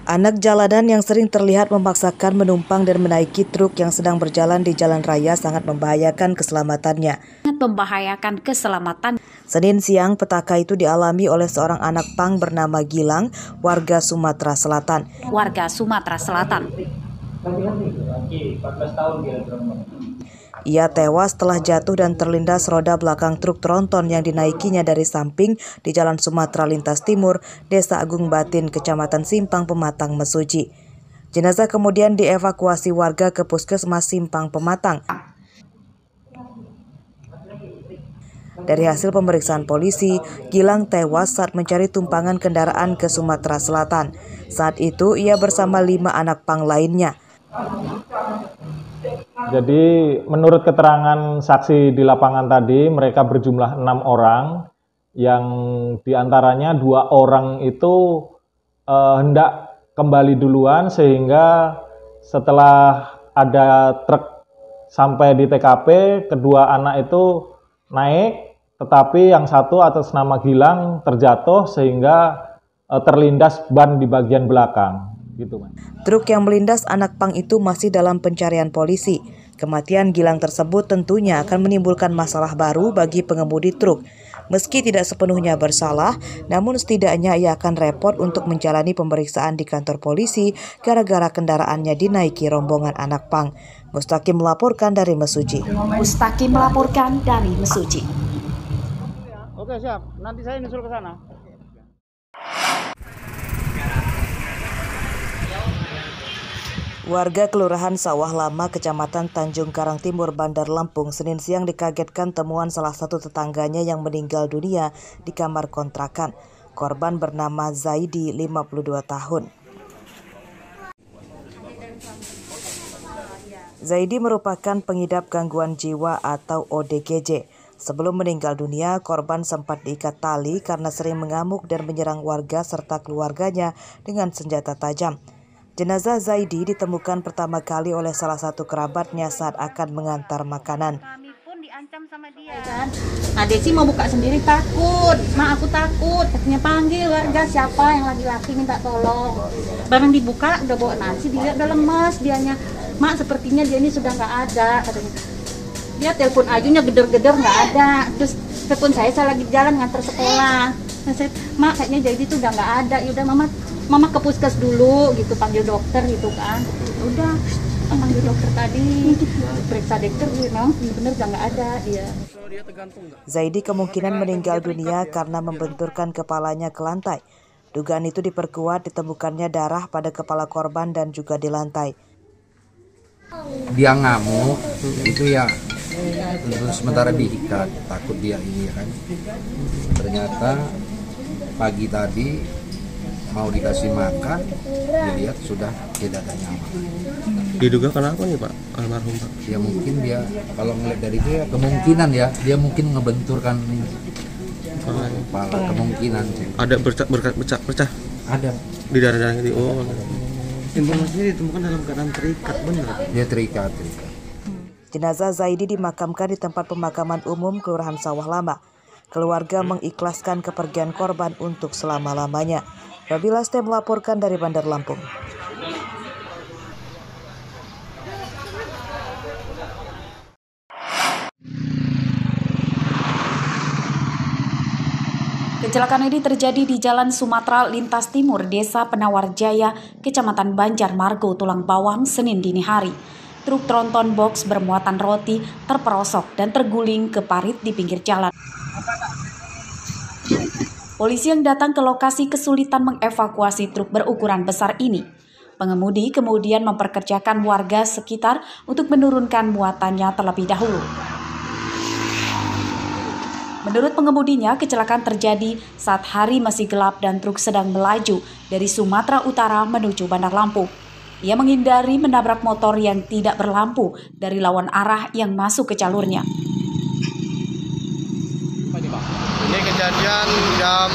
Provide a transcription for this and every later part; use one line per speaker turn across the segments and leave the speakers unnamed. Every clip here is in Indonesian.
Anak jalanan yang sering terlihat memaksakan menumpang dan menaiki truk yang sedang berjalan di jalan raya sangat membahayakan keselamatannya. Senin siang, petaka itu dialami oleh seorang anak pang bernama Gilang, warga Sumatera Selatan. Ia tewas setelah jatuh dan terlindas roda belakang truk tronton yang dinaikinya dari samping di Jalan Sumatera Lintas Timur, Desa Agung Batin, Kecamatan Simpang Pematang, Mesuji. Jenazah kemudian dievakuasi warga ke Puskesmas Simpang Pematang. Dari hasil pemeriksaan polisi, Gilang tewas saat mencari tumpangan kendaraan ke Sumatera Selatan. Saat itu ia bersama 5 anak pang lainnya.
Jadi menurut keterangan saksi di lapangan tadi, mereka berjumlah 6 orang, yang diantaranya 2 orang itu hendak kembali duluan, sehingga setelah ada truk sampai di TKP, kedua anak itu naik, tetapi yang satu atas nama Gilang terjatuh sehingga terlindas ban di bagian belakang. Gitu, Mas.
Truk yang melindas anak pang itu masih dalam pencarian polisi. Kematian Gilang tersebut tentunya akan menimbulkan masalah baru bagi pengemudi truk. Meski tidak sepenuhnya bersalah, namun setidaknya ia akan repot untuk menjalani pemeriksaan di kantor polisi gara-gara kendaraannya dinaiki rombongan anak pang. Mustaqim melaporkan dari Mesuji.
Oke, siap. Nanti saya nyusul ke sana.
Warga Kelurahan Sawah Lama, Kecamatan Tanjung Karang Timur, Bandar Lampung, Senin siang dikagetkan temuan salah satu tetangganya yang meninggal dunia di kamar kontrakan. Korban bernama Zaidi, 52 tahun. Zaidi merupakan pengidap gangguan jiwa atau ODGJ. Sebelum meninggal dunia, korban sempat diikat tali karena sering mengamuk dan menyerang warga serta keluarganya dengan senjata tajam. Jenazah Zaidi ditemukan pertama kali oleh salah satu kerabatnya saat akan mengantar makanan.
Kami pun diancam sama dia. Nah, Desi mau buka sendiri takut. Mak, aku takut. Katanya panggil warga siapa yang laki-laki minta tolong. Barang dibuka udah bawa nasi, dilihat udah lemas dianya. Mak, sepertinya dia ini sudah nggak ada katanya. Dia telepon ajunya geder-geder nggak ada. Terus telepon saya lagi jalan ngantar sekolah. Nah, saya, Mak, kayaknya jadi itu udah nggak ada. Ya udah Mama ke puskes dulu gitu, panggil dokter gitu kan. Udah panggil dokter tadi, periksa dokter memang benar nggak ada dia.
Zaidi kemungkinan meninggal dunia karena membenturkan kepalanya ke lantai. Dugaan itu diperkuat ditemukannya darah pada kepala korban dan juga di lantai.
Dia ngamuk itu ya, untuk sementara diikat, takut dia ini kan. Ternyata pagi tadi mau dikasih makan, dilihat sudah tidak ada nyawa.
Diduga kenapa nih Pak almarhum Pak?
Ya mungkin dia, kalau ngeliat dari dia kemungkinan ya, dia mungkin ngebenturkan ini kepala, kemungkinan.
Ada bercak-bercak?
Ada.
Di darah-darah ini. Oh.
Informasinya ditemukan dalam keadaan terikat, benar?
Dia terikat.
Jenazah Zaidi dimakamkan di tempat pemakaman umum Kelurahan Sawah Lama. Keluarga mengikhlaskan kepergian korban untuk selama-lamanya. Robi Laste melaporkan dari Bandar Lampung.
Kecelakaan ini terjadi di Jalan Sumatera Lintas Timur, Desa Penawar Jaya, Kecamatan Banjarmargo, Tulang Bawang, Senin dini hari. Truk tronton box bermuatan roti terperosok dan terguling ke parit di pinggir jalan. Polisi yang datang ke lokasi kesulitan mengevakuasi truk berukuran besar ini. Pengemudi kemudian memperkerjakan warga sekitar untuk menurunkan muatannya terlebih dahulu. Menurut pengemudinya, kecelakaan terjadi saat hari masih gelap dan truk sedang melaju dari Sumatera Utara menuju Bandar Lampung. Ia menghindari menabrak motor yang tidak berlampu dari lawan arah yang masuk ke jalurnya.
Ini kejadian jam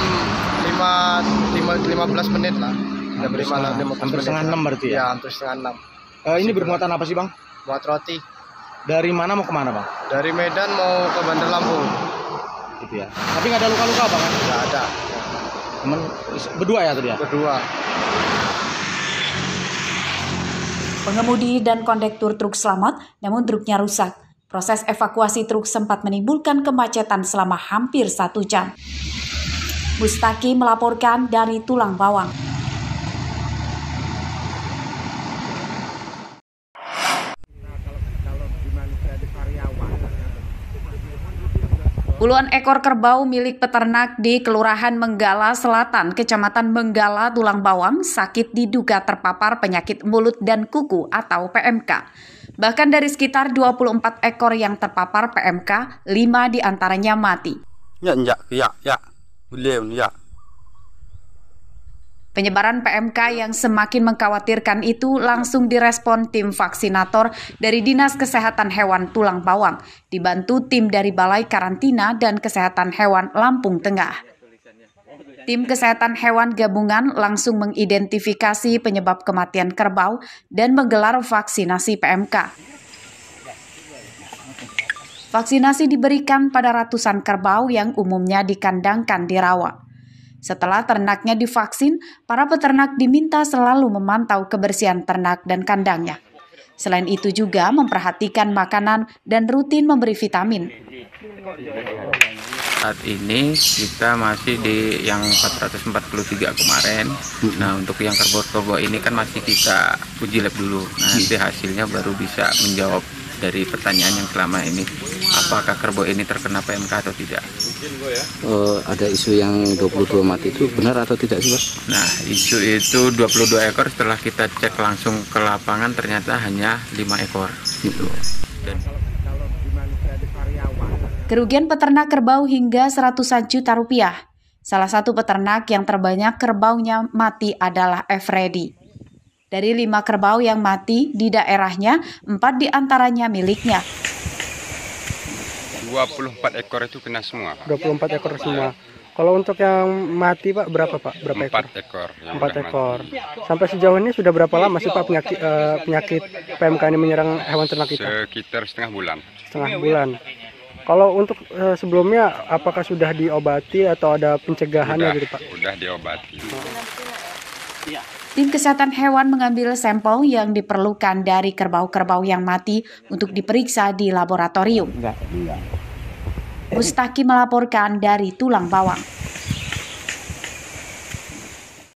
15 menit lah.
Hampir setengah 6 berarti ya?
Ya, hampir setengah 6.
Ini bermuatan apa sih Bang?
Muat roti.
Dari mana mau kemana Bang?
Dari Medan mau ke Bandar Lampung.
Gitu ya. Tapi nggak ada luka-luka Bang?
Nggak ada.
Cuman berdua ya tadi ya?
Berdua.
Pengemudi dan kondektur truk selamat, namun truknya rusak. Proses evakuasi truk sempat menimbulkan kemacetan selama hampir 1 jam. Mustaki melaporkan dari Tulang Bawang. Puluhan ekor kerbau milik peternak di Kelurahan Menggala Selatan, Kecamatan Menggala, Tulang Bawang, sakit diduga terpapar penyakit mulut dan kuku atau PMK. Bahkan dari sekitar 24 ekor yang terpapar PMK, 5 diantaranya mati. Penyebaran PMK yang semakin mengkhawatirkan itu langsung direspon tim vaksinator dari Dinas Kesehatan Hewan Tulang Bawang, dibantu tim dari Balai Karantina dan Kesehatan Hewan Lampung Tengah. Tim Kesehatan Hewan Gabungan langsung mengidentifikasi penyebab kematian kerbau dan menggelar vaksinasi PMK. Vaksinasi diberikan pada ratusan kerbau yang umumnya dikandangkan di rawa. Setelah ternaknya divaksin, para peternak diminta selalu memantau kebersihan ternak dan kandangnya. Selain itu juga memperhatikan makanan dan rutin memberi vitamin.
Saat ini kita masih di yang 443 kemarin. Nah, untuk yang kerbau-kerbau ini kan masih kita uji lab dulu. Nah, nanti hasilnya baru bisa menjawab dari pertanyaan yang selama ini, apakah kerbau ini terkena PMK atau tidak.
Ada isu yang 22 mati itu benar atau tidak sih, Pak?
Nah, isu itu 22 ekor setelah kita cek langsung ke lapangan ternyata hanya 5 ekor gitu.
Kerugian peternak kerbau hingga 100 juta rupiah. Salah satu peternak yang terbanyak kerbaunya mati adalah Efredi. Dari 5 kerbau yang mati di daerahnya, 4 diantaranya miliknya.
24 ekor itu kena semua, Pak.
24 ekor semua. Kalau untuk yang mati, Pak, berapa, Pak? Berapa
4 ekor.
4 ekor. Sampai sejauh ini sudah berapa lama sih, Pak, penyakit PMK ini menyerang hewan ternak kita?
Sekitar setengah bulan.
Setengah bulan. Kalau untuk sebelumnya, apakah sudah diobati atau ada pencegahannya gitu, Pak?
Sudah diobati.
Tim Kesehatan Hewan mengambil sampel yang diperlukan dari kerbau-kerbau yang mati untuk diperiksa di laboratorium. Mustaki melaporkan dari Tulang Bawang.